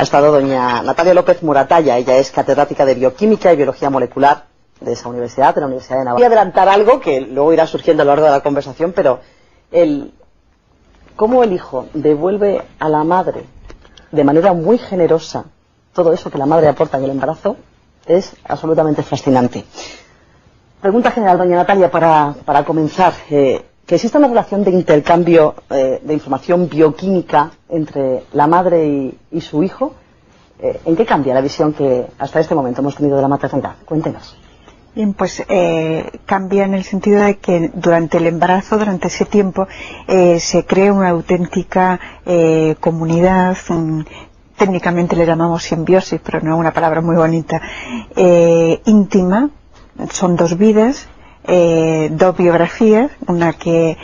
ha estado doña Natalia López Moratalla. Ella es catedrática de Bioquímica y Biología Molecular de esa universidad, de la Universidad de Navarra. Voy a adelantar algo que luego irá surgiendo a lo largo de la conversación, pero cómo el hijo devuelve a la madre de manera muy generosa todo eso que la madre aporta en el embarazo es absolutamente fascinante. Pregunta general, doña Natalia, para comenzar. Que exista una relación de intercambio de información bioquímica entre la madre y su hijo, ¿en qué cambia la visión que hasta este momento hemos tenido de la maternidad? Cuéntenos. Bien, pues cambia en el sentido de que durante el embarazo, durante ese tiempo, se crea una auténtica comunidad, técnicamente le llamamos simbiosis, pero no es una palabra muy bonita, íntima. Son dos vidas, dos biografías, una que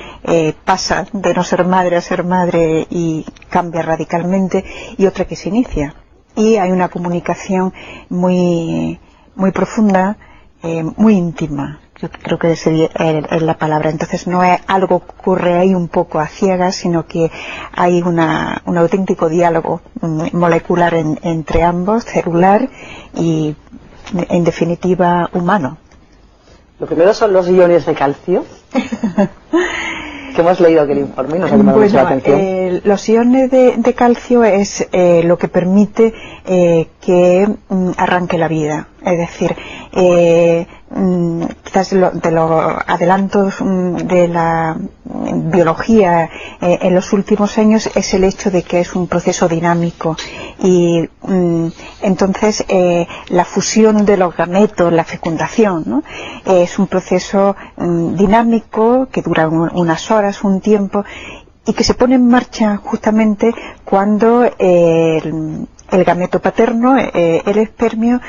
pasa de no ser madre a ser madre y cambia radicalmente, y otra que se inicia. Y hay una comunicación muy profunda, muy íntima. Yo creo que sería es la palabra. Entonces no es algo que ocurre ahí un poco a ciegas, sino que hay un auténtico diálogo molecular entre ambos, celular y, en definitiva, humano. Lo primero son los iones de calcio, que hemos leído aquel informe y nos ha llamado mucho la atención. Los iones de calcio es lo que permite que arranque la vida. Es decir, quizás de los adelantos de la biología en los últimos años es el hecho de que es un proceso dinámico y entonces la fusión de los gametos, la fecundación, ¿no? Es un proceso dinámico que dura unas horas, un tiempo, y que se pone en marcha justamente cuando el gameto paterno, el espermio,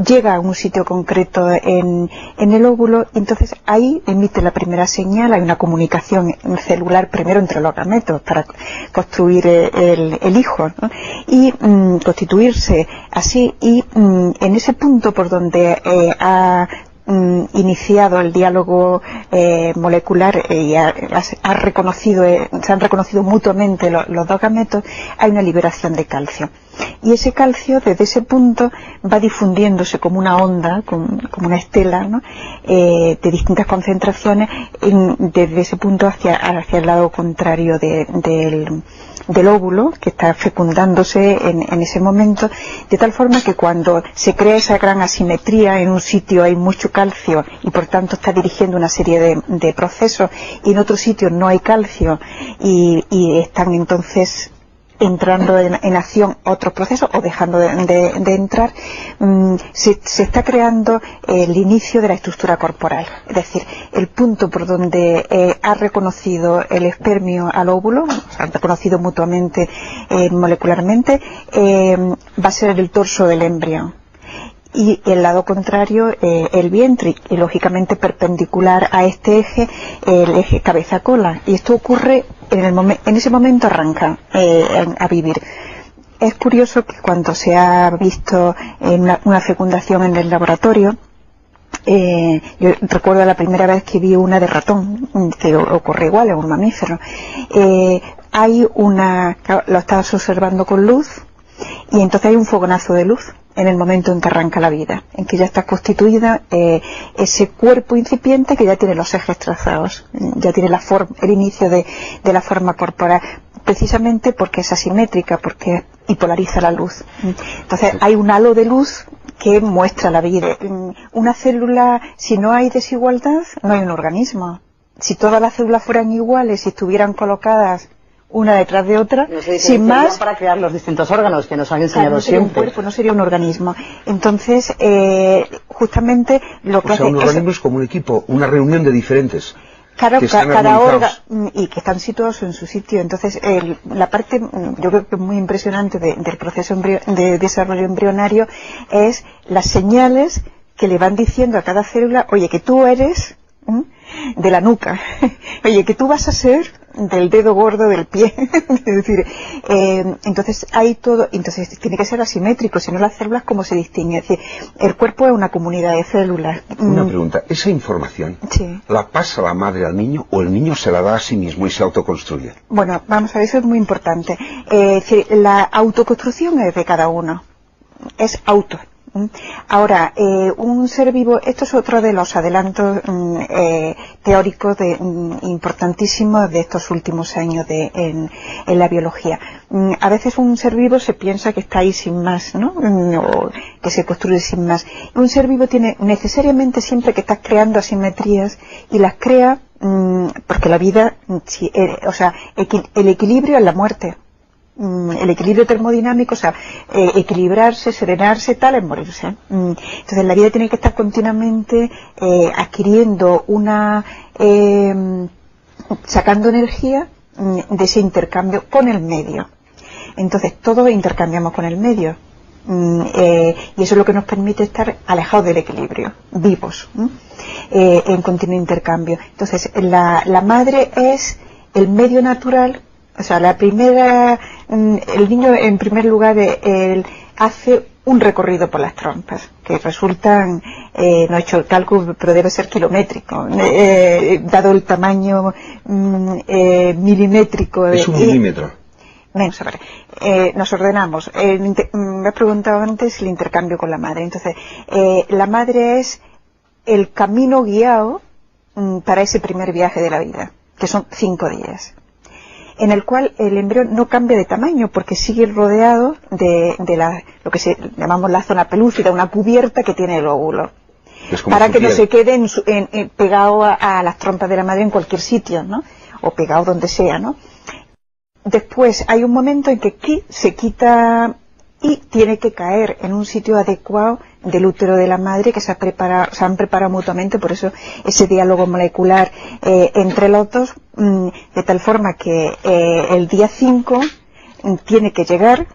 llega a un sitio concreto en el óvulo, y entonces ahí emite la primera señal. Hay una comunicación celular primero entre los gametos para construir el hijo, ¿no? Y constituirse así, y en ese punto por donde ha iniciado el diálogo molecular y se han reconocido mutuamente los dos gametos, hay una liberación de calcio. Y ese calcio, desde ese punto, va difundiéndose como una onda, como una estela, ¿no? De distintas concentraciones, desde ese punto hacia el lado contrario del óvulo, que está fecundándose en ese momento, de tal forma que cuando se crea esa gran asimetría, en un sitio hay mucho calcio y por tanto está dirigiendo una serie de procesos, y en otro sitio no hay calcio y están entonces entrando en acción otros procesos o dejando de entrar, se está creando el inicio de la estructura corporal. Es decir, el punto por donde ha reconocido el espermio al óvulo, se han reconocido mutuamente molecularmente, va a ser el torso del embrión. Y el lado contrario, el vientre, y lógicamente perpendicular a este eje, el eje cabeza-cola. Y esto ocurre en ese momento arranca a vivir. Es curioso que cuando se ha visto una fecundación en el laboratorio, yo recuerdo la primera vez que vi una de ratón, que ocurre igual, es un mamífero. Lo estabas observando con luz, y entonces hay un fogonazo de luz en el momento en que arranca la vida, en que ya está constituida ese cuerpo incipiente que ya tiene los ejes trazados, ya tiene el inicio de la forma corporal, precisamente porque es asimétrica, y polariza la luz. Entonces hay un halo de luz que muestra la vida. Una célula, si no hay desigualdad, no hay un organismo. Si todas las células fueran iguales y estuvieran colocadas una detrás de otra, sin más, para crear los distintos órganos que nos han enseñado siempre. Un cuerpo, no sería un organismo. Entonces, justamente lo que hace un organismo es como un equipo, una reunión de diferentes. Claro, cada órgano, y que están situados en su sitio. Entonces, la parte, yo creo que muy impresionante del proceso de desarrollo embrionario es las señales que le van diciendo a cada célula: oye, que tú eres de la nuca, oye, que tú vas a ser del dedo gordo del pie. Es decir, entonces hay todo, entonces tiene que ser asimétrico, si no las células, ¿cómo se distinguen? Es decir, el cuerpo es una comunidad de células. Una pregunta, ¿esa información la pasa la madre al niño o el niño se la da a sí mismo y se autoconstruye? Bueno, vamos a ver, eso es muy importante. La autoconstrucción es de cada uno, es auto. Ahora, un ser vivo, esto es otro de los adelantos teóricos importantísimos de estos últimos años en la biología. A veces un ser vivo se piensa que está ahí sin más, ¿no? O que se construye sin más. Un ser vivo tiene necesariamente, siempre que estás creando asimetrías, y las crea porque la vida, el equilibrio es la muerte. El equilibrio termodinámico, o sea, equilibrarse, serenarse, tal es morirse. Entonces la vida tiene que estar continuamente adquiriendo sacando energía de ese intercambio con el medio. Entonces todos intercambiamos con el medio, y eso es lo que nos permite estar alejados del equilibrio, vivos, en continuo intercambio. Entonces la madre es el medio natural. O sea, el niño en primer lugar hace un recorrido por las trompas, que resultan, no he hecho el cálculo, pero debe ser kilométrico, dado el tamaño milimétrico. Es un milímetro. Vamos a ver, nos ordenamos. Me has preguntado antes el intercambio con la madre. Entonces, la madre es el camino guiado para ese primer viaje de la vida, que son 5 días. En el cual el embrión no cambia de tamaño porque sigue rodeado de lo que llamamos la zona pelúcida, una cubierta que tiene el óvulo, para que no se quede pegado a las trompas de la madre en cualquier sitio, ¿no? O pegado donde sea, ¿no? Después hay un momento en que aquí se quita y tiene que caer en un sitio adecuado del útero de la madre, que se han preparado mutuamente, por eso ese diálogo molecular entre los dos, de tal forma que el día 5 tiene que llegar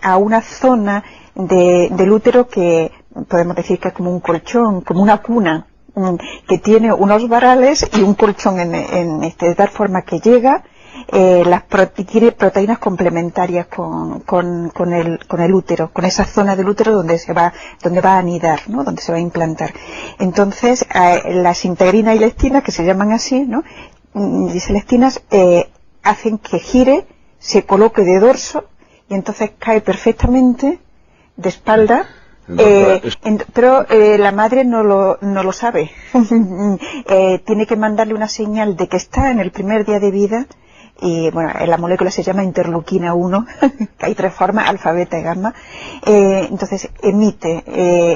a una zona del útero que podemos decir que es como un colchón, como una cuna, que tiene unos varales y un colchón de tal forma que llega. Tiene proteínas complementarias con el útero, con esa zona del útero donde va a anidar, ¿no? Donde se va a implantar. Entonces, las integrinas y lectinas, que se llaman así, ¿no? Y lectinas hacen que gire, se coloque de dorso y entonces cae perfectamente de espalda. Pero la madre no lo sabe. Tiene que mandarle una señal de que está en el primer día de vida. Y bueno, la molécula se llama interleuquina 1, que hay 3 formas, alfa, beta y gamma. Entonces emite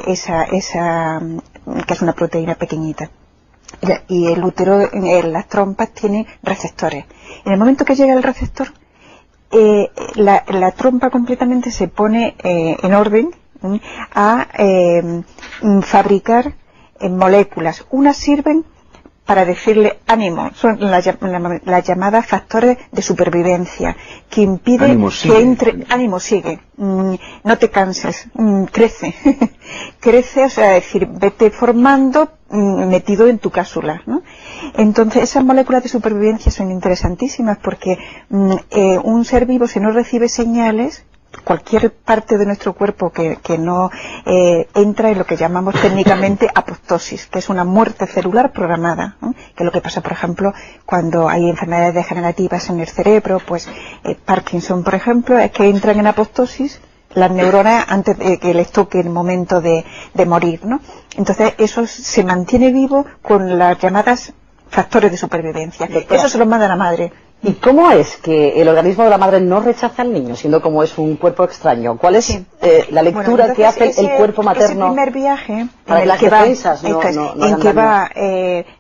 esa que es una proteína pequeñita. Y el útero, las trompas, tiene receptores. En el momento que llega el receptor, la trompa completamente se pone en orden a fabricar moléculas. Unas sirven para decirle ánimo, son las llamadas factores de supervivencia, que impiden que entre, ánimo, sigue, no te canses, crece, o sea, decir, vete formando metido en tu cápsula, ¿no? Entonces esas moléculas de supervivencia son interesantísimas porque un ser vivo, si no recibe señales, cualquier parte de nuestro cuerpo que no entra en lo que llamamos técnicamente apoptosis, que es una muerte celular programada, ¿no? Que es lo que pasa, por ejemplo, cuando hay enfermedades degenerativas en el cerebro, pues Parkinson, por ejemplo, es que entran en apoptosis las neuronas antes de que les toque el momento de morir, ¿no? Entonces eso se mantiene vivo con las llamadas factores de supervivencia. Eso se lo manda la madre. ¿Y cómo es que el organismo de la madre no rechaza al niño, siendo como es un cuerpo extraño? ¿Cuál es la lectura que hace el cuerpo materno? Ese primer viaje para en las que defensas va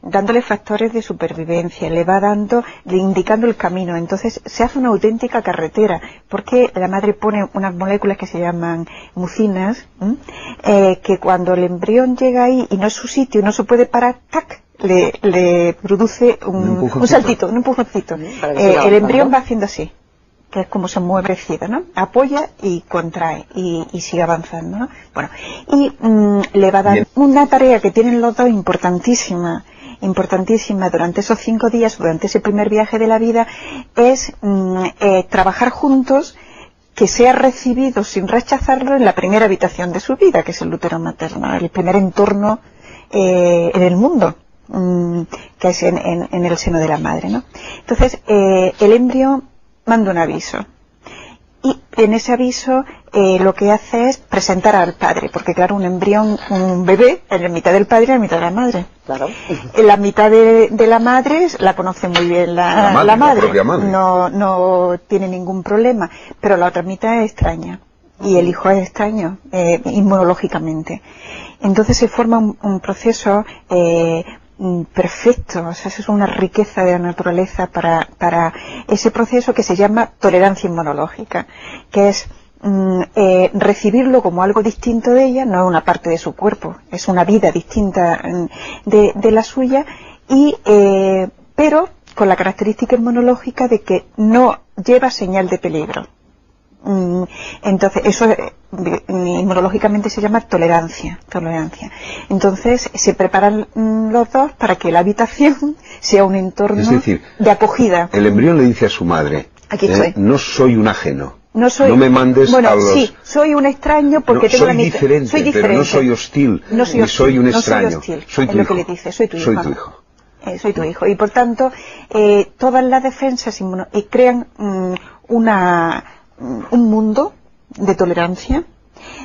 dándole factores de supervivencia, le va indicando el camino. Entonces se hace una auténtica carretera, porque la madre pone unas moléculas que se llaman mucinas, que cuando el embrión llega ahí y no es su sitio, no se puede parar, ¡tac!, le produce un saltito, un empujoncito. El embrión va haciendo así, que es como se mueve el cielo, ¿no? Apoya y contrae y sigue avanzando, ¿no? Bueno, y le va a dar una tarea que tienen los dos importantísima, importantísima durante esos 5 días, durante ese primer viaje de la vida, es trabajar juntos, que sea recibido sin rechazarlo en la primera habitación de su vida, que es el útero materno, el primer entorno en el mundo, que es en el seno de la madre, ¿no? Entonces, el embrión manda un aviso. Y en ese aviso lo que hace es presentar al padre, porque claro, un embrión, un bebé, en la mitad del padre y en la mitad de la madre. Claro. En la mitad de la madre la conoce muy bien la madre. propia madre. No tiene ningún problema, pero la otra mitad es extraña. Y el hijo es extraño, inmunológicamente. Entonces se forma un proceso perfecto, o sea, eso es una riqueza de la naturaleza para ese proceso que se llama tolerancia inmunológica, que es recibirlo como algo distinto de ella, no es una parte de su cuerpo, es una vida distinta de la suya, pero con la característica inmunológica de que no lleva señal de peligro. Entonces eso inmunológicamente se llama tolerancia. Entonces se preparan los dos para que la habitación sea un entorno, es decir, de acogida. El embrión le dice a su madre: aquí estoy. No soy un ajeno, no me mandes a los... sí, soy un extraño porque tengo soy diferente, pero no soy hostil, ni soy un extraño, soy tu hijo. Lo que le dice, soy tu hijo. Soy tu hijo. Y por tanto todas las defensas crean un mundo de tolerancia,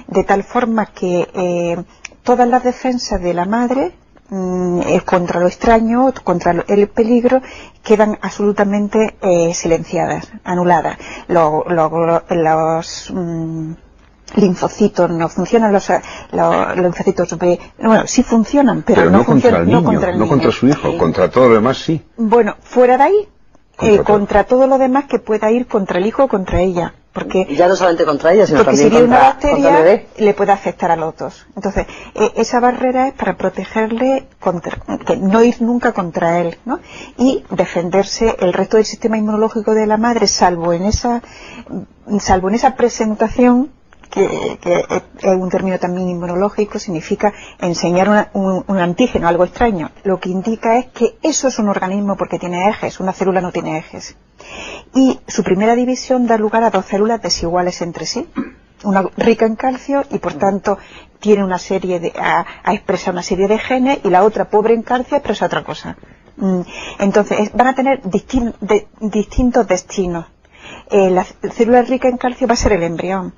de tal forma que todas las defensas de la madre contra lo extraño, contra el peligro, quedan absolutamente silenciadas, anuladas. Los linfocitos no funcionan, los linfocitos B, bueno, sí funcionan, pero no contra el niño, no contra su hijo, contra todo lo demás sí. Bueno, fuera de ahí, contra todo lo demás que pueda ir contra el hijo o contra ella. Porque ya no solamente contra ella, sino también si viene una contra el bebé, le puede afectar a los dos. Entonces, esa barrera es para protegerle, que no ir nunca contra él, ¿no? Y defenderse el resto del sistema inmunológico de la madre, salvo en esa presentación, que es un término también inmunológico, significa enseñar un antígeno, algo extraño. Lo que indica es que eso es un organismo porque tiene ejes, una célula no tiene ejes. Y su primera división da lugar a dos células desiguales entre sí, una rica en calcio y por tanto tiene una serie expresa una serie de genes, y la otra pobre en calcio expresa otra cosa. Entonces van a tener distintos destinos. La célula rica en calcio va a ser el embrión,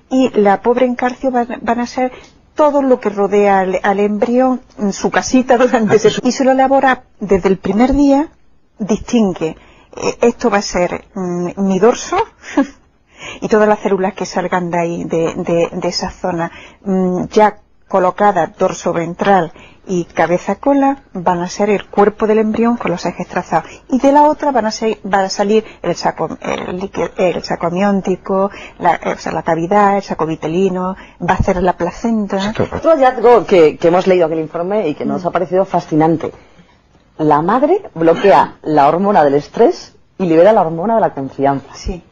y la pobre en calcio van a ser todo lo que rodea al embrión, su casita durante y se lo elabora desde el primer día. Distingue, esto va a ser mi dorso y todas las células que salgan de ahí, de esa zona, ya colocadas, dorso ventral y cabeza cola, van a ser el cuerpo del embrión con los ejes trazados, y de la otra va a salir el saco amniótico, la cavidad, el saco vitelino, va a ser la placenta. Otro hallazgo que hemos leído en el informe y que nos ha parecido fascinante: la madre bloquea la hormona del estrés y libera la hormona de la confianza. Sí.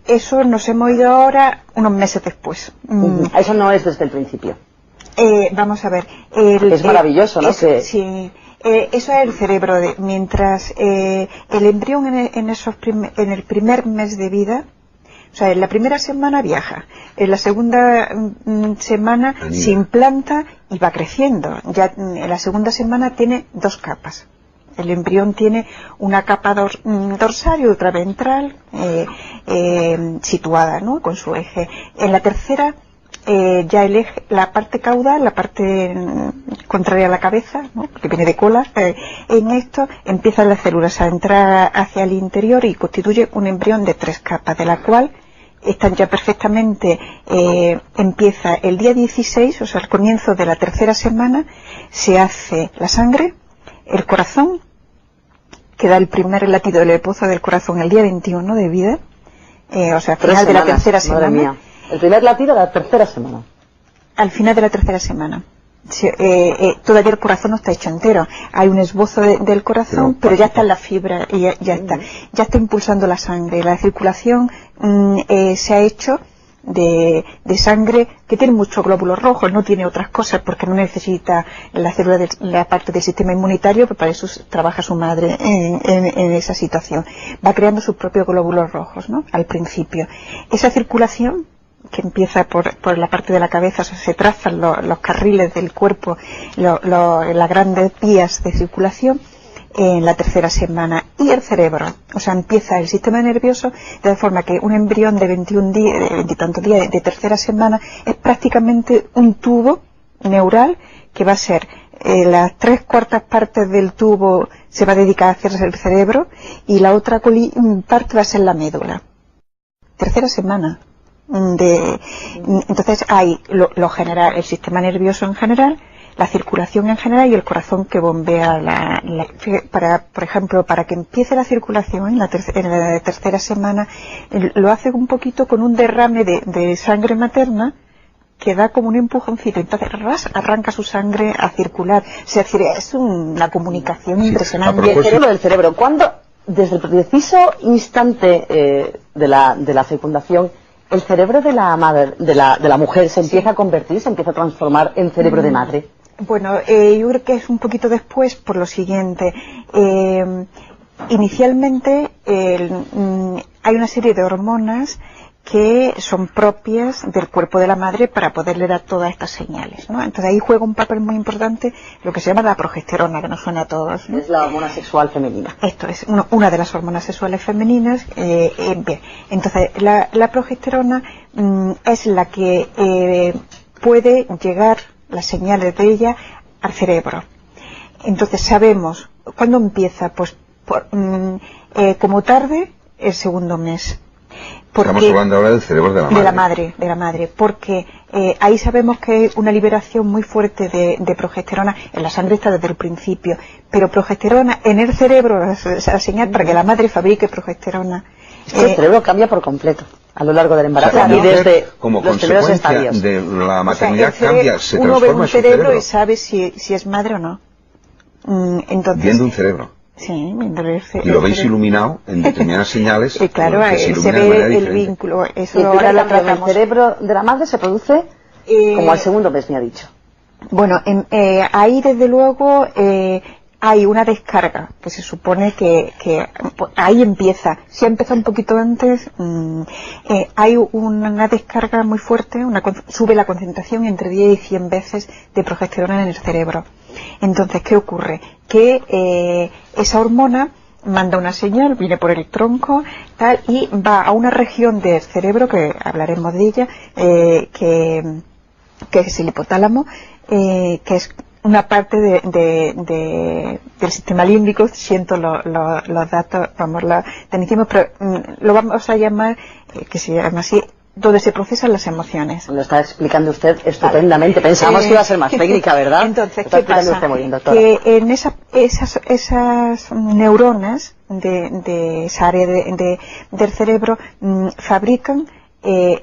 Eso nos hemos ido ahora unos meses después. Eso no es desde el principio. Vamos a ver. Es maravilloso, ¿no? Sí. Eso es el cerebro. Mientras el embrión en el primer mes de vida, o sea, en la primera semana viaja, en la segunda semana se implanta y va creciendo. Ya en la segunda semana tiene 2 capas. El embrión tiene una capa dorsal y otra ventral situada, ¿no?, con su eje. En la tercera, ya el eje, la parte caudal, la parte contraria a la cabeza, ¿no?, que viene de cola, en esto empiezan las células a entrar hacia el interior y constituye un embrión de 3 capas, de la cual están ya perfectamente, empieza el día 16, o sea, al comienzo de la tercera semana, se hace la sangre, el corazón, que da el primer latido del pozo del corazón el día 21 de vida, o sea, al final de la tercera semana. Madre mía. El primer latido de la tercera semana. Al final de la tercera semana. Todavía el corazón no está hecho entero. Hay un esbozo del corazón, pero ya está en la fibra y ya está impulsando la sangre. La circulación se ha hecho de sangre que tiene muchos glóbulos rojos, no tiene otras cosas porque no necesita la célula de la parte del sistema inmunitario, pero para eso trabaja su madre en esa situación. Va creando sus propios glóbulos rojos, ¿no? Al principio. Esa circulación que empieza por la parte de la cabeza, o sea, se trazan los carriles del cuerpo, las grandes vías de circulación en la tercera semana, y el cerebro, o sea, empieza el sistema nervioso de tal forma que un embrión de 21 días, de 20 y tantos días de tercera semana es prácticamente un tubo neural que va a ser las 3/4 partes del tubo se va a dedicar a hacerse el cerebro y la otra parte va a ser la médula. Tercera semana. Entonces hay lo general, el sistema nervioso en general, la circulación en general y el corazón que bombea por ejemplo, para que empiece la circulación en la tercera semana, lo hace un poquito con un derrame de sangre materna que da como un empujoncito, entonces arranca su sangre a circular. Es decir, es una comunicación impresionante. Y el cerebro del cerebro, ¿cuándo, desde el preciso instante de la fecundación, el cerebro de la madre, de la mujer se empieza a convertir, se empieza a transformar en cerebro de madre? Bueno, yo creo que es un poquito después por lo siguiente. Inicialmente hay una serie de hormonas que son propias del cuerpo de la madre para poderle dar todas estas señales, ¿no? Entonces ahí juega un papel muy importante lo que se llama la progesterona, que nos suena a todos, ¿no? Es la hormona sexual femenina. Esto es una de las hormonas sexuales femeninas. Bien, entonces la progesterona es la que puede llegar las señales de ella al cerebro. Entonces sabemos cuándo empieza, pues como tarde el segundo mes. Estamos hablando ahora del cerebro de la madre. De la madre, porque ahí sabemos que hay una liberación muy fuerte de progesterona. En la sangre está desde el principio, pero progesterona en el cerebro, la señal para que la madre fabrique progesterona. El cerebro cambia por completo a lo largo del embarazo, y desde como los primeros estadios de la maternidad, o sea, cambia, se uno transforma ve un en su cerebro y sabe si es madre o no. Entonces, viendo un cerebro. Sí, y lo veis iluminado en determinadas señales. Claro, se ve el vínculo. Eso ahora lo tratamos. El cerebro de la madre se produce como al segundo mes, me ha dicho. Bueno, ahí desde luego hay una descarga que se supone que ahí empieza. Si ha empezado un poquito antes, hay una descarga muy fuerte, sube la concentración entre 10 y 100 veces de progesterona en el cerebro. Entonces, ¿qué ocurre? Que esa hormona manda una señal, viene por el tronco, tal, y va a una región del cerebro, que hablaremos de ella, que es el hipotálamo, que es una parte del sistema límbico. Siento los datos, pero lo vamos a llamar, que se llama así, donde se procesan las emociones. Lo está explicando usted estupendamente. Pensábamos que iba a ser más técnica, ¿verdad? Entonces, ¿qué pasa? Muy bien, que en esas neuronas de esa área del cerebro fabrican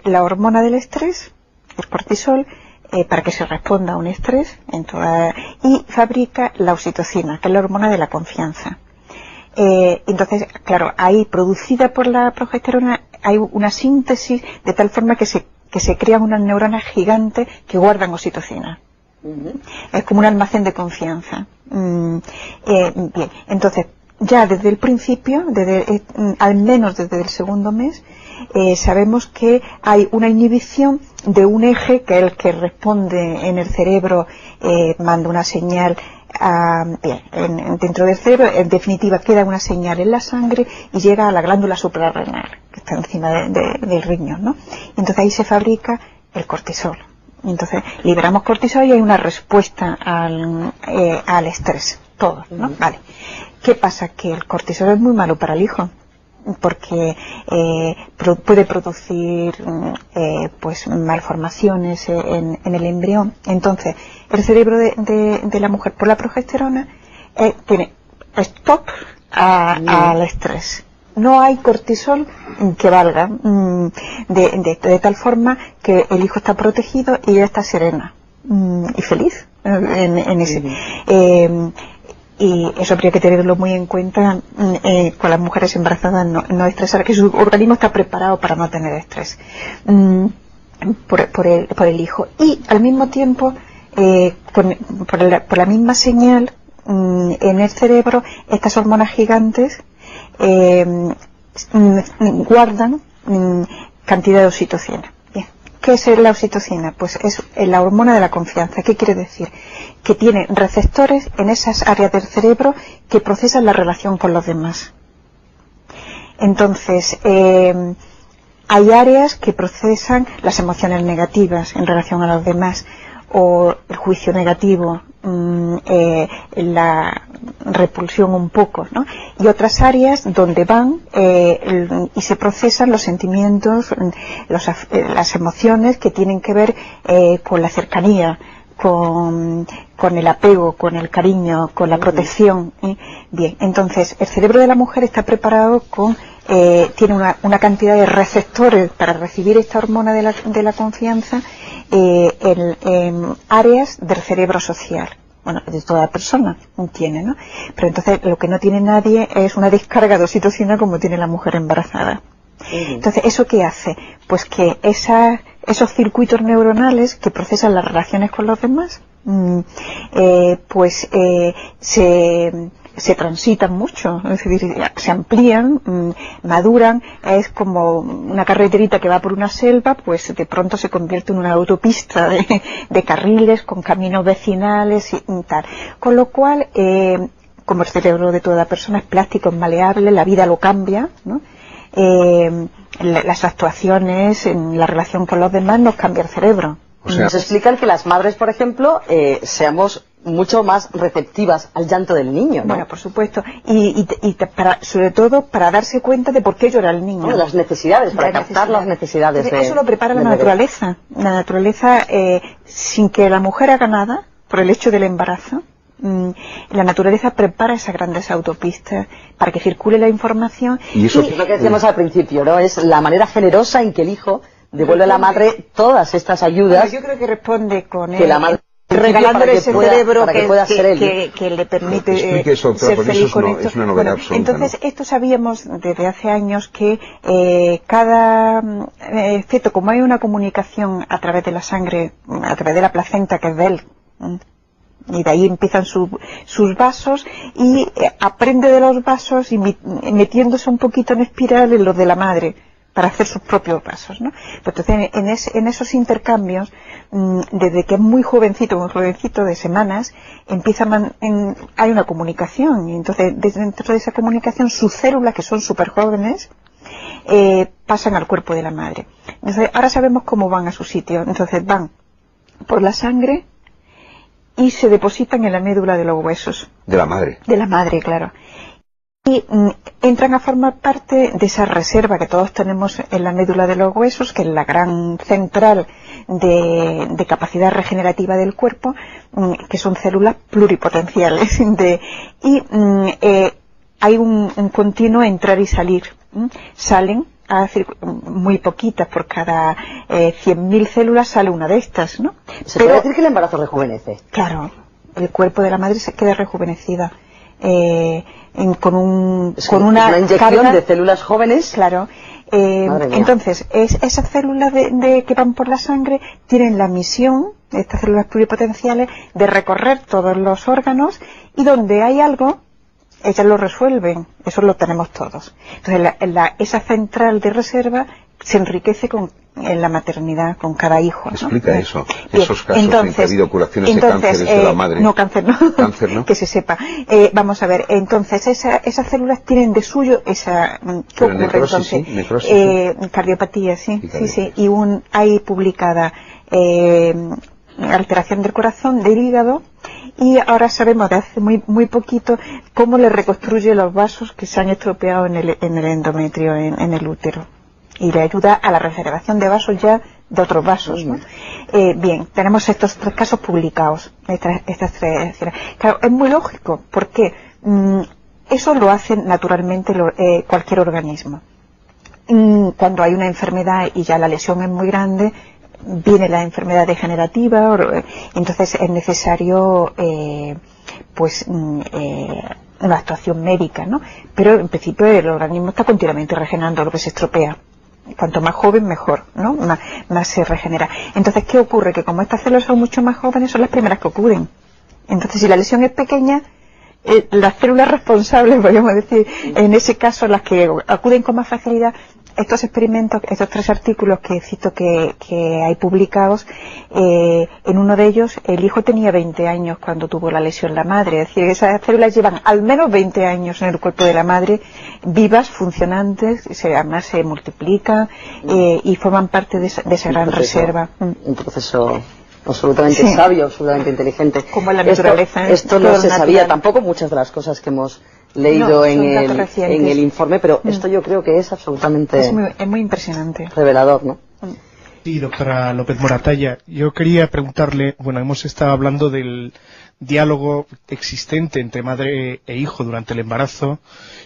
la hormona del estrés, el cortisol, para que se responda a un estrés, y fabrica la oxitocina, que es la hormona de la confianza. Entonces, claro, ahí producida por la progesterona hay una síntesis de tal forma que se crean unas neuronas gigantes que guardan oxitocina. Es como un almacén de confianza. Bien, entonces ya desde el principio, al menos desde el segundo mes, sabemos que hay una inhibición de un eje que es el que responde en el cerebro, manda una señal dentro del cerebro. En definitiva, queda una señal en la sangre y llega a la glándula suprarrenal, que está encima del riñón, ¿no? Entonces ahí se fabrica el cortisol. Entonces liberamos cortisol y hay una respuesta al estrés, todo, ¿no? Vale. ¿Qué pasa? Que el cortisol es muy malo para el hijo, porque puede producir pues malformaciones en el embrión. Entonces el cerebro de la mujer, por la progesterona, tiene stop al estrés. No hay cortisol que valga, de tal forma que el hijo está protegido y ella está serena y feliz en ese. Y eso habría que tenerlo muy en cuenta con las mujeres embarazadas, no estresar, que su organismo está preparado para no tener estrés. por el hijo, y al mismo tiempo por la misma señal en el cerebro estas hormonas gigantes guardan cantidad de oxitocina. Bien. ¿Qué es la oxitocina? Pues es la hormona de la confianza. ¿Qué quiere decir? Que tiene receptores en esas áreas del cerebro que procesan la relación con los demás. Entonces, hay áreas que procesan las emociones negativas en relación a los demás, o el juicio negativo, la repulsión un poco, ¿no? Y otras áreas donde van y se procesan los sentimientos, las emociones que tienen que ver con la cercanía, con el apego, con el cariño, con la protección. Bien, entonces el cerebro de la mujer está preparado tiene una cantidad de receptores para recibir esta hormona de la confianza en áreas del cerebro social. Bueno, de toda persona tiene, ¿no? Pero entonces lo que no tiene nadie es una descarga de oxitocina como tiene la mujer embarazada. Entonces, ¿eso qué hace? Pues que esos circuitos neuronales que procesan las relaciones con los demás, se transitan mucho, es decir, se amplían, maduran. Es como una carreterita que va por una selva, pues de pronto se convierte en una autopista de carriles con caminos vecinales y tal. Con lo cual, como el cerebro de toda persona es plástico, es maleable, la vida lo cambia, ¿no? Las actuaciones en la relación con los demás nos cambia el cerebro. O sea, nos explican que las madres, por ejemplo, seamos mucho más receptivas al llanto del niño, ¿no? Bueno, por supuesto, y sobre todo para darse cuenta de por qué llora el niño. Bueno, las necesidades, para captar las necesidades. Eso lo prepara la naturaleza. La naturaleza, sin que la mujer haga nada, por el hecho del embarazo, la naturaleza prepara esas grandes autopistas para que circule la información. Y eso es lo que decíamos al principio, ¿no? Es la manera generosa en que el hijo devuelve a la madre todas estas ayudas. Bueno, yo creo que responde con que la madre regalándole ese cerebro que le permite eso, ser feliz con esto. Es una novedad absoluta, entonces, esto sabíamos desde hace años que cada feto, como hay una comunicación a través de la sangre, a través de la placenta, que es de él, y de ahí empiezan sus vasos, y aprende de los vasos y metiéndose un poquito en espiral en los de la madre para hacer sus propios vasos, ¿no? Pues entonces, en esos intercambios, desde que es muy jovencito, de semanas, hay una comunicación, y entonces dentro de esa comunicación sus células, que son súper jóvenes, pasan al cuerpo de la madre. Entonces, ahora sabemos cómo van a su sitio. Entonces van por la sangre y se depositan en la médula de los huesos. De la madre. De la madre, claro. Y entran a formar parte de esa reserva que todos tenemos en la médula de los huesos, que es la gran central de capacidad regenerativa del cuerpo, que son células pluripotenciales. Hay un continuo entrar y salir. Salen muy poquitas, por cada 100.000 células sale una de estas, ¿no? ¿Se puede decir que el embarazo rejuvenece? Claro, el cuerpo de la madre se queda rejuvenecida. Con una inyección carga de células jóvenes. Claro. Entonces, esas células que van por la sangre tienen la misión, estas células pluripotenciales, de recorrer todos los órganos, y donde hay algo, ellas lo resuelven. Eso lo tenemos todos. Entonces, esa central de reserva se enriquece en la maternidad con cada hijo, ¿no? Explica eso, esos casos en que ha habido curaciones de cánceres de la madre. No, cáncer no. Cáncer, ¿no? Que se sepa. Vamos a ver, entonces esas células tienen de suyo esa... ¿Qué ocurre necrosis, entonces? ¿sí? Necrosis, cardiopatía, sí. Sí. Y hay publicada alteración del corazón, del hígado, y ahora sabemos de hace muy poquito cómo le reconstruye los vasos que se han estropeado en el endometrio, en el útero. Y le ayuda a la regeneración de vasos ya de otros vasos, ¿no? Bien, tenemos estos 3 casos publicados, estas 3. Claro, es muy lógico, porque eso lo hace naturalmente cualquier organismo. Cuando hay una enfermedad y ya la lesión es muy grande, viene la enfermedad degenerativa, entonces es necesario una actuación médica, ¿no? Pero en principio el organismo está continuamente regenerando lo que se estropea. cuanto más joven mejor, ¿no? Más se regenera. Entonces, ¿qué ocurre? Que como estas células son mucho más jóvenes, son las primeras que ocurren. Entonces, si la lesión es pequeña, las células responsables, podríamos decir, en ese caso, las que acuden con más facilidad, estos experimentos, estos 3 artículos que cito que hay publicados, en uno de ellos el hijo tenía 20 años cuando tuvo la lesión la madre. Es decir, esas células llevan al menos 20 años en el cuerpo de la madre, vivas, funcionantes, además se multiplican y forman parte de esa gran reserva. Un proceso absolutamente sabio, absolutamente inteligente. Como en la naturaleza. Esto no se sabía tampoco, muchas de las cosas que hemos leído en el informe, pero esto yo creo que es absolutamente es muy impresionante, revelador, ¿no? Sí, doctora López Moratalla, yo quería preguntarle, bueno, hemos estado hablando del diálogo existente entre madre e hijo durante el embarazo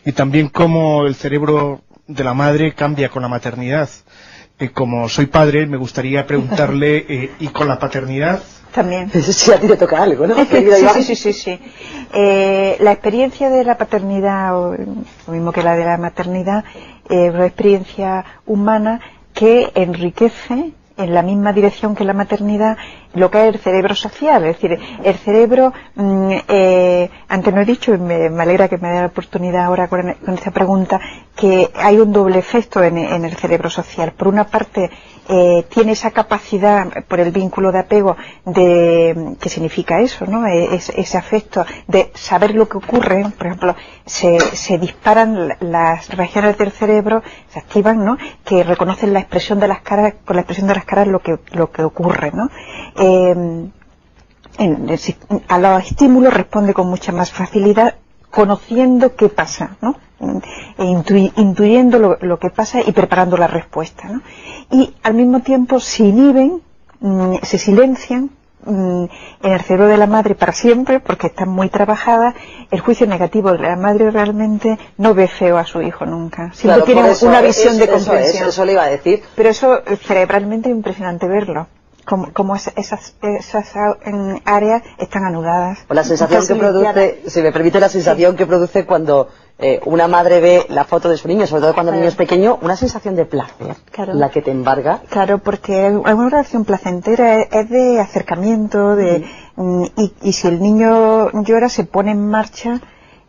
y también cómo el cerebro de la madre cambia con la maternidad. Como soy padre, me gustaría preguntarle, ¿y con la paternidad? También. Sí, a ti te toca algo, ¿no? Sí. La experiencia de la paternidad, lo mismo que la de la maternidad, es una experiencia humana que enriquece en la misma dirección que la maternidad lo que es el cerebro social. Es decir, el cerebro, antes no he dicho, y me alegra que me dé la oportunidad ahora con esta pregunta, que hay un doble efecto en el cerebro social. Por una parte, tiene esa capacidad por el vínculo de apego ¿qué significa eso, no? Ese afecto de saber lo que ocurre. Por ejemplo, se disparan las regiones del cerebro, se activan, ¿no? Que reconocen la expresión de las caras, con la expresión de las caras lo que ocurre, ¿no? A los estímulos responde con mucha más facilidad, conociendo qué pasa, ¿no? Intuyendo lo que pasa y preparando la respuesta, ¿no? Y al mismo tiempo se inhiben, se silencian en el cerebro de la madre para siempre, porque están muy trabajadas. El juicio negativo de la madre realmente no ve feo a su hijo nunca, siempre tiene una visión de comprensión. Eso le iba a decir. Pero eso cerebralmente es impresionante verlo, como esas áreas están anudadas. O la sensación que produce, si me permite, la sensación que produce cuando una madre ve la foto de su niño, sobre todo cuando el niño es pequeño, una sensación de placer, la que te embarga. Claro, porque una relación placentera es de acercamiento, y si el niño llora, se pone en marcha,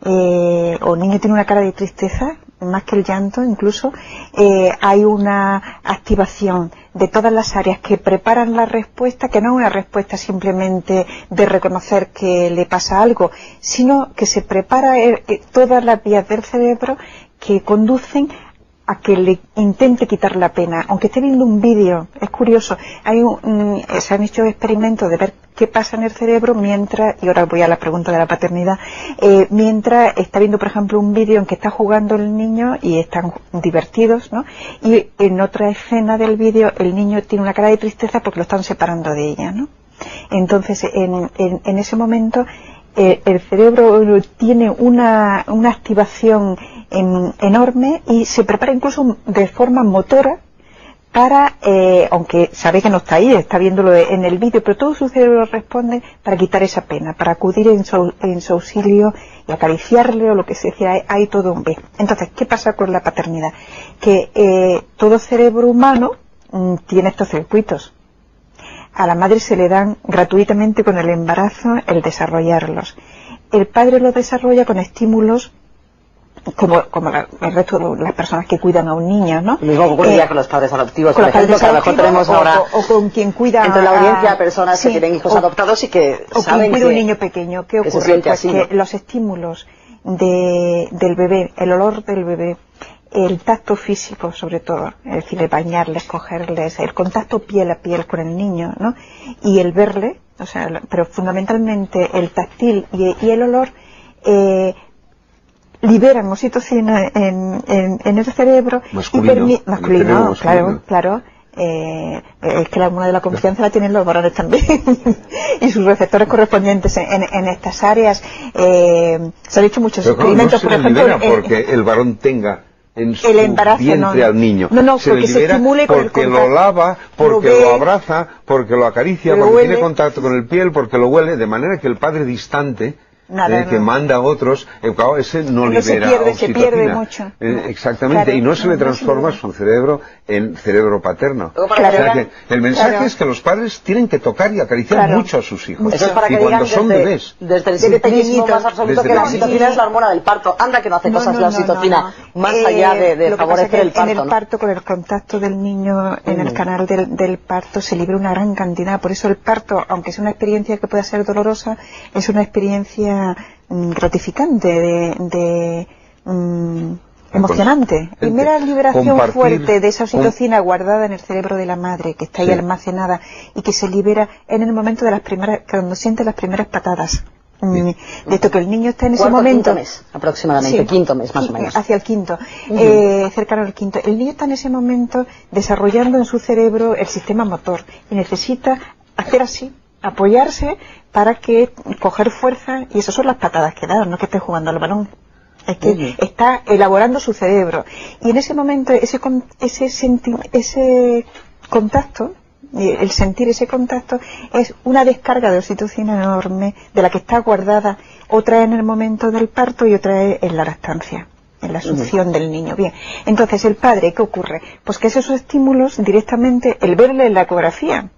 o el niño tiene una cara de tristeza, más que el llanto incluso, hay una activación de todas las áreas que preparan la respuesta, que no es una respuesta simplemente de reconocer que le pasa algo, sino que se prepara todas las vías del cerebro que conducen a que le intente quitar la pena, aunque esté viendo un vídeo. Es curioso, se han hecho experimentos de ver qué pasa en el cerebro mientras, y ahora voy a la pregunta de la paternidad, mientras está viendo, por ejemplo, un vídeo en que está jugando el niño y están divertidos, ¿no? Y en otra escena del vídeo el niño tiene una cara de tristeza porque lo están separando de ella, ¿no? Entonces, en ese momento, el cerebro tiene una activación enorme y se prepara incluso de forma motora para, aunque sabe que no está ahí, está viéndolo en el vídeo, pero todo su cerebro responde para quitar esa pena, para acudir en su auxilio y acariciarle o lo que se decía. Hay todo un B. Entonces, ¿qué pasa con la paternidad? Que todo cerebro humano tiene estos circuitos. A la madre se le dan gratuitamente con el embarazo el desarrollarlos. El padre los desarrolla con estímulos como el resto de las personas que cuidan a un niño, ¿no? Lo mismo ocurriría con los padres adoptivos, por ejemplo, que a lo mejor tenemos ahora o con quien cuida entre la audiencia personas que tienen hijos adoptados y que saben quien cuida un niño pequeño. ¿Qué ocurre? Pues que los estímulos del bebé, el olor del bebé, el tacto físico sobre todo, es decir, el bañarles, cogerles, el contacto piel a piel con el niño, ¿no? Y el verle, o sea, pero fundamentalmente el táctil y el olor, liberan oxitocina en el cerebro masculino, claro. Es que la hormona de la confianza la tienen los varones también y sus receptores correspondientes en estas áreas. Se han hecho muchos experimentos, por ejemplo, porque el varón tenga en su vientre al niño. No, porque se estimule con porque lo lava, porque lo abraza, porque lo acaricia, porque tiene contacto con el piel, porque lo huele, de manera que el padre distante que manda a otros, claro, ese no libera oxitocina. Se pierde mucho. Exactamente, claro, y no se le transforma su cerebro en cerebro paterno. Claro, o sea que el mensaje es que los padres tienen que tocar y acariciar mucho a sus hijos. Eso es para que y cuando son bebés. Desde el simbolismo más absoluto que la oxitocina es la hormona del parto. Anda que no hace cosas la oxitocina, más allá de favorecer el parto. En el parto, con el contacto del niño en el canal del parto, se libera una gran cantidad. Por eso el parto, aunque es una experiencia que pueda ser dolorosa, es una experiencia gratificante, emocionante. Primera liberación fuerte de esa oxitocina guardada en el cerebro de la madre, que está ahí almacenada y que se libera en el momento de las primeras, cuando siente las primeras patadas. De esto que el niño está en ese momento. Quinto mes, aproximadamente, quinto mes más o menos. Hacia el quinto, cercano al quinto. El niño está en ese momento desarrollando en su cerebro el sistema motor y necesita hacer así, apoyarse para que coger fuerza, y esas son las patadas que da, no es que esté jugando al balón. Es que está elaborando su cerebro. Y en ese momento, ese contacto, el sentir ese contacto, es una descarga de oxitocina enorme, de la que está guardada, otra en el momento del parto y otra en la lactancia, en la succión del niño. Bien, entonces el padre, ¿qué ocurre? Pues que esos estímulos directamente, el verle en la ecografía,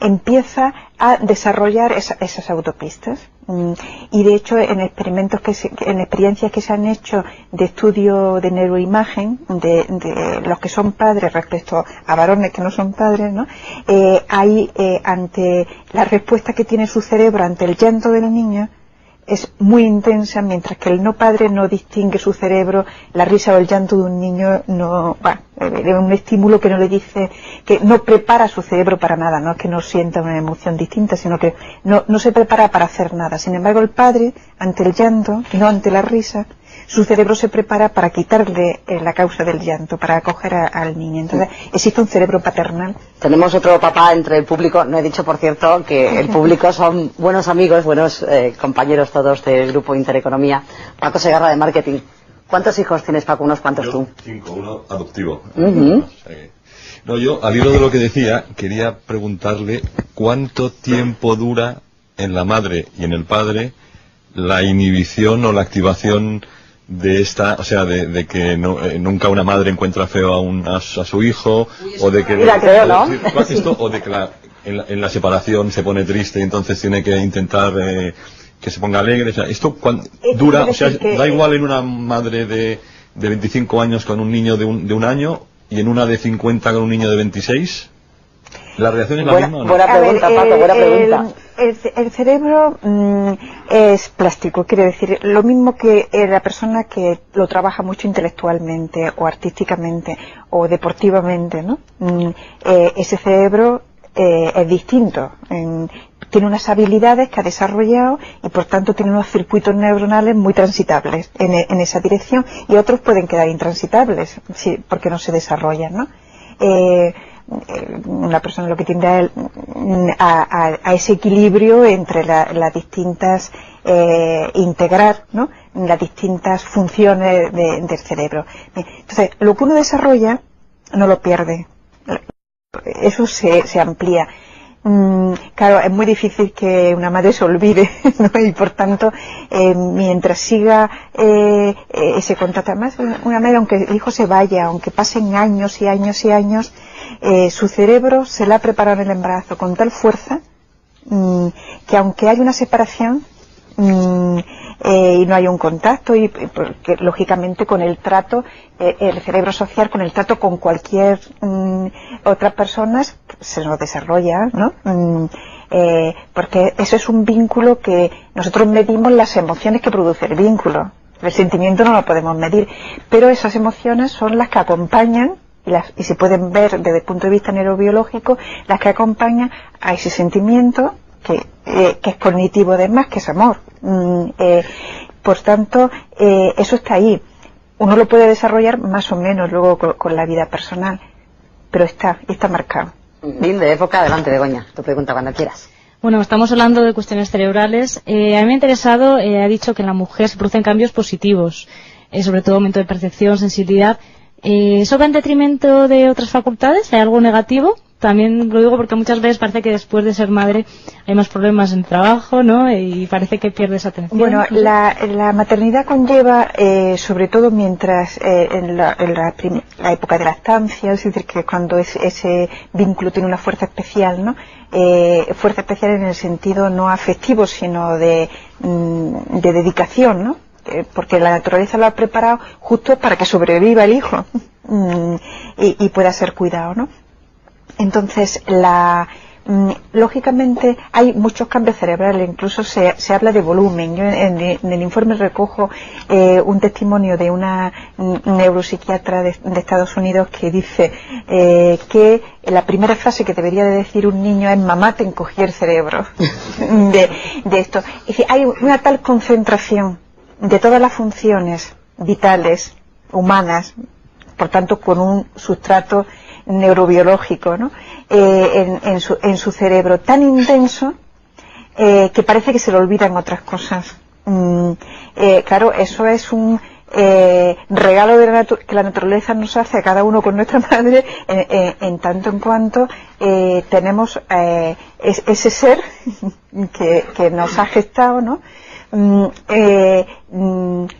empieza a desarrollar esas autopistas, y de hecho en experiencias que se han hecho de estudio de neuroimagen de los que son padres respecto a varones que no son padres, ¿no? Hay ante la respuesta que tiene su cerebro ante el llanto del niño es muy intensa, mientras que el no padre no distingue su cerebro, la risa o el llanto de un niño no es un estímulo que no le dice, que no prepara su cerebro para nada, no es que no sienta una emoción distinta, sino que no se prepara para hacer nada. Sin embargo, el padre, ante el llanto, no ante la risa, su cerebro se prepara para quitarle la causa del llanto, para acoger al niño. Entonces, existe un cerebro paternal. Tenemos otro papá entre el público. No he dicho, por cierto, que el público son buenos amigos, buenos compañeros todos del Grupo Intereconomía. Paco Segarra, de Marketing. ¿Cuántos hijos tienes, Paco? ¿Unos cuantos tú? 5, uno adoptivo. No, yo, al hilo de lo que decía, quería preguntarle cuánto tiempo dura en la madre y en el padre la inhibición o la activación de esta, o sea, de que nunca una madre encuentra feo a su hijo, o de que en la separación se pone triste y entonces tiene que intentar que se ponga alegre. O sea, esto dura, o sea, da igual en una madre de 25 años con un niño de un año y en una de 50 con un niño de 26. ¿La reacción es la misma o no? Buena pregunta, Paco, buena pregunta. El cerebro es plástico, quiere decir, lo mismo que la persona que lo trabaja mucho intelectualmente o artísticamente o deportivamente, ¿no? Ese cerebro es distinto, tiene unas habilidades que ha desarrollado y por tanto tiene unos circuitos neuronales muy transitables en esa dirección, y otros pueden quedar intransitables porque no se desarrollan, ¿no? Una persona lo que tiende a ese equilibrio entre las distintas integrar, ¿no?, las distintas funciones del cerebro. Entonces, lo que uno desarrolla no lo pierde, eso se amplía. Claro, es muy difícil que una madre se olvide, ¿no? Y por tanto, mientras siga ese contacto, además una madre, aunque el hijo se vaya, aunque pasen años y años y años, su cerebro se la ha preparado en el embarazo con tal fuerza que aunque haya una separación y no hay un contacto, y porque lógicamente con el trato, el cerebro social, con el trato con cualquier otras personas se nos desarrolla, ¿no? Porque eso es un vínculo que nosotros medimos las emociones que produce el vínculo. El sentimiento no lo podemos medir, pero esas emociones son las que acompañan y se pueden ver desde el punto de vista neurobiológico, las que acompañan a ese sentimiento que es cognitivo, además, que es amor. Por tanto, eso está ahí. Uno lo puede desarrollar más o menos luego con la vida personal, pero está marcado. Bien, de época, adelante, Begoña, tu pregunta cuando quieras. Bueno, estamos hablando de cuestiones cerebrales. A mí me ha interesado, ha dicho que en la mujer se producen cambios positivos, sobre todo aumento de percepción, sensibilidad. ¿Eso va en detrimento de otras facultades? ¿Hay algo negativo? también lo digo porque muchas veces parece que después de ser madre hay más problemas en el trabajo, ¿no? Y parece que pierdes atención. Bueno, la maternidad conlleva, sobre todo mientras en la época de lactancia, es decir, que cuando ese vínculo tiene una fuerza especial, ¿no? Fuerza especial en el sentido no afectivo, sino de dedicación, ¿no? Porque la naturaleza lo ha preparado justo para que sobreviva el hijo y pueda ser cuidado, ¿no? Entonces, lógicamente hay muchos cambios cerebrales, incluso se habla de volumen. Yo en el informe recojo un testimonio de una neuropsiquiatra de Estados Unidos que dice que la primera frase que debería de decir un niño es: mamá, te encogí el cerebro. de esto. Es decir, hay una tal concentración de todas las funciones vitales, humanas, por tanto con un sustrato neurobiológico, ¿no? En su cerebro tan intenso que parece que se le olvidan otras cosas. Claro, eso es un regalo de que la naturaleza nos hace a cada uno con nuestra madre, en tanto en cuanto tenemos ese ser que nos ha gestado, ¿no?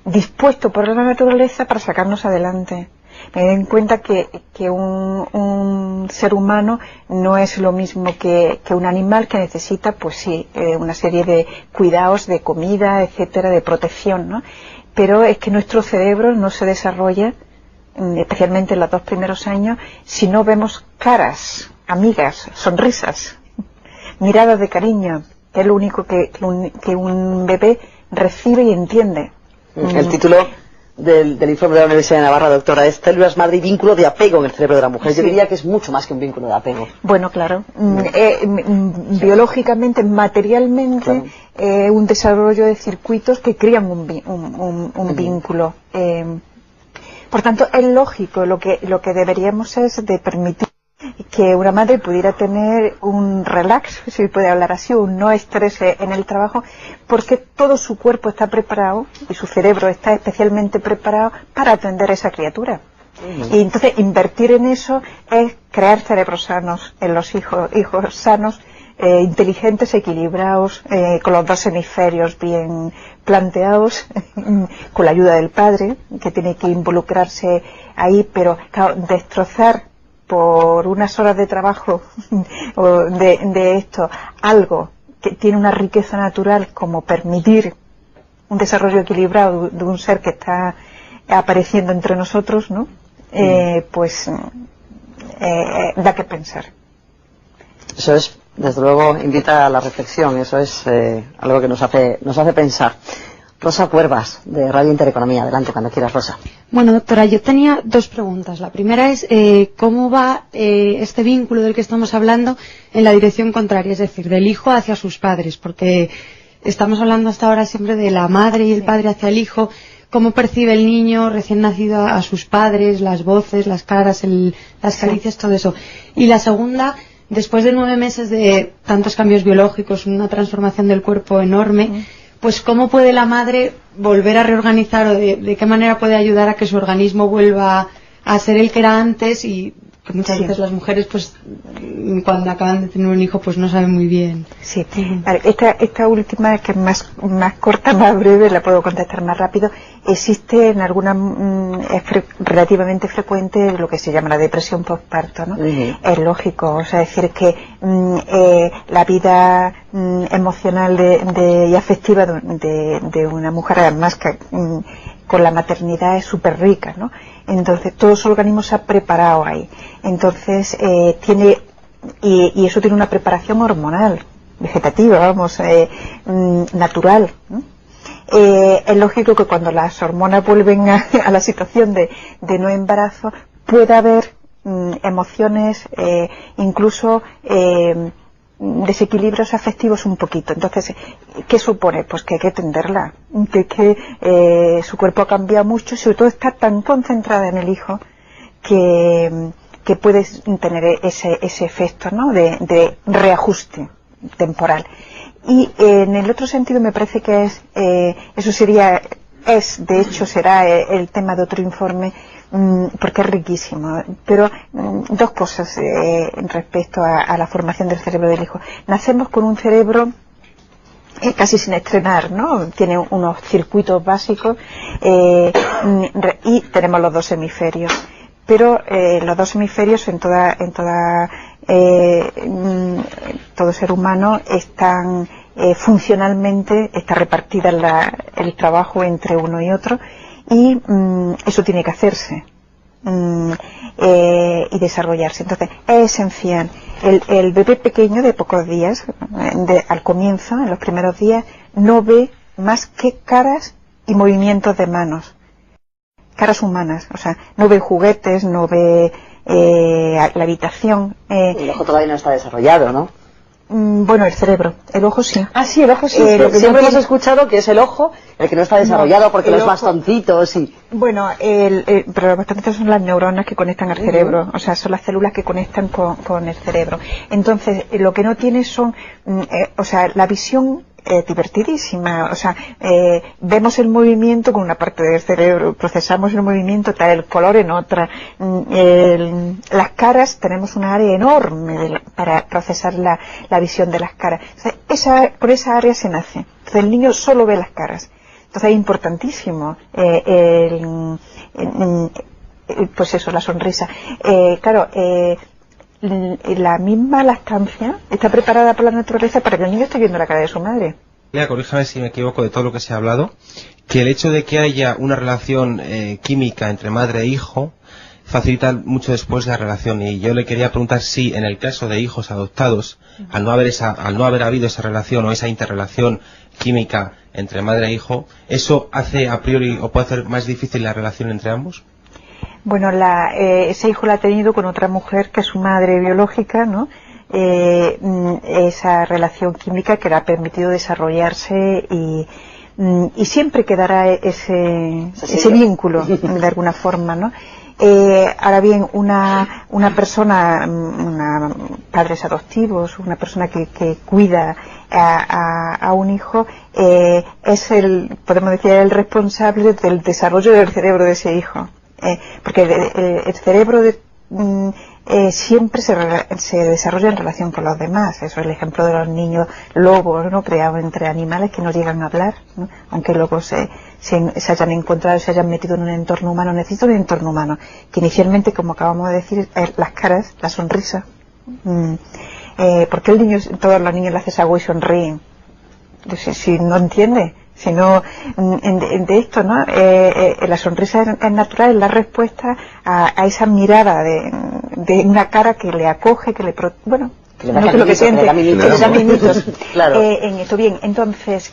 Dispuesto por la naturaleza para sacarnos adelante. Me doy en cuenta que un ser humano no es lo mismo que un animal, que necesita, pues sí, una serie de cuidados, de comida, etcétera, de protección, ¿no? Pero es que nuestro cerebro no se desarrolla, especialmente en los 2 primeros años, si no vemos caras, amigas, sonrisas, miradas de cariño, que es lo único que un bebé recibe y entiende. El título del informe de la Universidad de Navarra, doctora, es Células madre y vínculo de apego en el cerebro de la mujer. Yo diría que es mucho más que un vínculo de apego. Bueno, claro. Biológicamente, materialmente, claro. Un desarrollo de circuitos que crean un vínculo. Por tanto, es lógico, lo que deberíamos es de permitir que una madre pudiera tener un relax, si puede hablar así, un no estrés en el trabajo, porque todo su cuerpo está preparado y su cerebro está especialmente preparado para atender a esa criatura. Y entonces invertir en eso es crear cerebros sanos en los hijos sanos, inteligentes, equilibrados, con los 2 hemisferios bien planteados, con la ayuda del padre, que tiene que involucrarse ahí, pero claro, destrozar por unas horas de trabajo de esto algo que tiene una riqueza natural, como permitir un desarrollo equilibrado de un ser que está apareciendo entre nosotros, ¿no? Pues da que pensar. Eso es, desde luego, invita a la reflexión. Eso es algo que nos hace pensar. Rosa Cuervas, de Radio Intereconomía. Adelante, cuando quieras, Rosa. Bueno, doctora, yo tenía 2 preguntas. La primera es ¿cómo va este vínculo del que estamos hablando en la dirección contraria? Es decir, del hijo hacia sus padres, porque estamos hablando hasta ahora siempre de la madre y el padre hacia el hijo. ¿Cómo percibe el niño recién nacido a sus padres, las voces, las caras, las caricias, todo eso? Y la segunda, después de 9 meses de tantos cambios biológicos, una transformación del cuerpo enorme, pues ¿cómo puede la madre volver a reorganizar, o de qué manera puede ayudar a que su organismo vuelva a ser el que era antes? Y que muchas veces las mujeres, pues cuando acaban de tener un hijo, pues no saben muy bien. Sí, esta última, que es más corta, más breve, la puedo contestar más rápido. Existe en alguna, es relativamente frecuente lo que se llama la depresión postparto, ¿no? Es lógico, o sea, es decir, que la vida emocional y afectiva de una mujer, además que con la maternidad, es súper rica, ¿no? Entonces todo su organismo se ha preparado ahí. Entonces tiene, y eso tiene una preparación hormonal, vegetativa, vamos, natural, ¿no? Es lógico que cuando las hormonas vuelven a la situación de no embarazo, pueda haber emociones, incluso desequilibrios afectivos un poquito. Entonces, ¿qué supone? Pues que hay que atenderla, que su cuerpo ha cambiado mucho, y sobre todo está tan concentrada en el hijo que puede tener ese efecto, ¿no? de reajuste temporal. Y en el otro sentido me parece que eso sería de hecho será el tema de otro informe, porque es riquísimo. Pero dos cosas respecto a la formación del cerebro del hijo. Nacemos con un cerebro casi sin estrenar, ¿no? Tiene unos circuitos básicos y tenemos los dos hemisferios. Pero los dos hemisferios todo ser humano están funcionalmente, está repartida el trabajo entre uno y otro, y eso tiene que hacerse y desarrollarse. Entonces es esencial. El bebé pequeño de pocos días, al comienzo, en los primeros días, no ve más que caras y movimientos de manos, caras humanas, o sea, no ve juguetes, no ve la habitación. El ojo todavía no está desarrollado, ¿no? Bueno, el cerebro, el ojo sí. Ah, sí, el ojo sí. Siempre hemos escuchado que es el ojo el que no está desarrollado, porque los bastoncitos y... Bueno, pero los bastoncitos son las neuronas que conectan al cerebro, o sea, son las células que conectan con el cerebro. Entonces, lo que no tiene son, o sea, la visión divertidísima, o sea, vemos el movimiento con una parte del cerebro, procesamos el movimiento, tal, el color en otra, las caras, tenemos una área enorme para procesar la visión de las caras. Entonces, por esa área se nace. Entonces el niño solo ve las caras. Entonces es importantísimo pues eso, la sonrisa. Claro, la misma lactancia está preparada por la naturaleza para que el niño esté viendo la cara de su madre. Corríjame si me equivoco de todo lo que se ha hablado, que el hecho de que haya una relación química entre madre e hijo facilita mucho después la relación, y yo le quería preguntar si en el caso de hijos adoptados, al no haber habido esa relación o esa interrelación química entre madre e hijo, ¿eso hace a priori o puede hacer más difícil la relación entre ambos? Bueno, ese hijo lo ha tenido con otra mujer que es su madre biológica, ¿no? Esa relación química que le ha permitido desarrollarse y siempre quedará ese vínculo de alguna forma, ¿no? Ahora bien, una persona, padres adoptivos, una persona que cuida a un hijo, es podemos decir, el responsable del desarrollo del cerebro de ese hijo. Porque el cerebro siempre se desarrolla en relación con los demás. Eso es el ejemplo de los niños lobos, ¿no? Creados entre animales que no llegan a hablar, ¿no? Aunque luego se hayan encontrado, se hayan metido en un entorno humano. Necesita un entorno humano que inicialmente, como acabamos de decir, es las caras, la sonrisa. Porque todos los niños le haces agua y sonríen. Si no entiende, sino de esto, ¿no? La sonrisa es natural, es la respuesta a esa mirada de una cara que le acoge, que le siente, que le da mimitos. Claro. En esto, bien, entonces,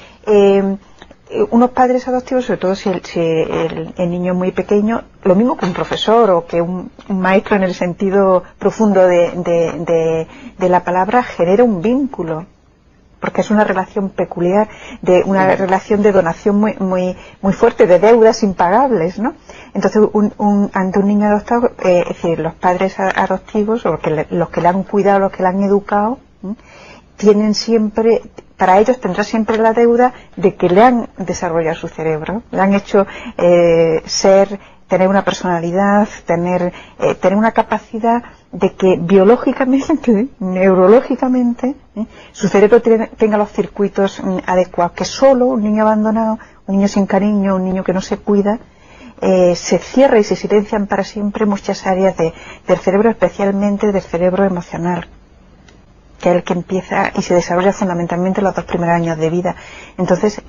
unos padres adoptivos, sobre todo si el niño es muy pequeño, lo mismo que un profesor o que un maestro en el sentido profundo de la palabra, genera un vínculo, porque es una relación peculiar, una relación de donación muy fuerte, de deudas impagables, ¿no? Entonces, ante un niño adoptado, es decir, los padres adoptivos, o los que le han cuidado, los que le han educado, tienen siempre, para ellos tendrá siempre la deuda de que le han desarrollado su cerebro, le han hecho tener una personalidad, tener una capacidad de que biológicamente, neurológicamente, su cerebro tenga los circuitos adecuados, que solo un niño abandonado, un niño sin cariño, un niño que no se cuida, se cierra y se silencian para siempre muchas áreas del cerebro, especialmente del cerebro emocional, que es el que empieza y se desarrolla fundamentalmente en los 2 primeros años de vida. Entonces,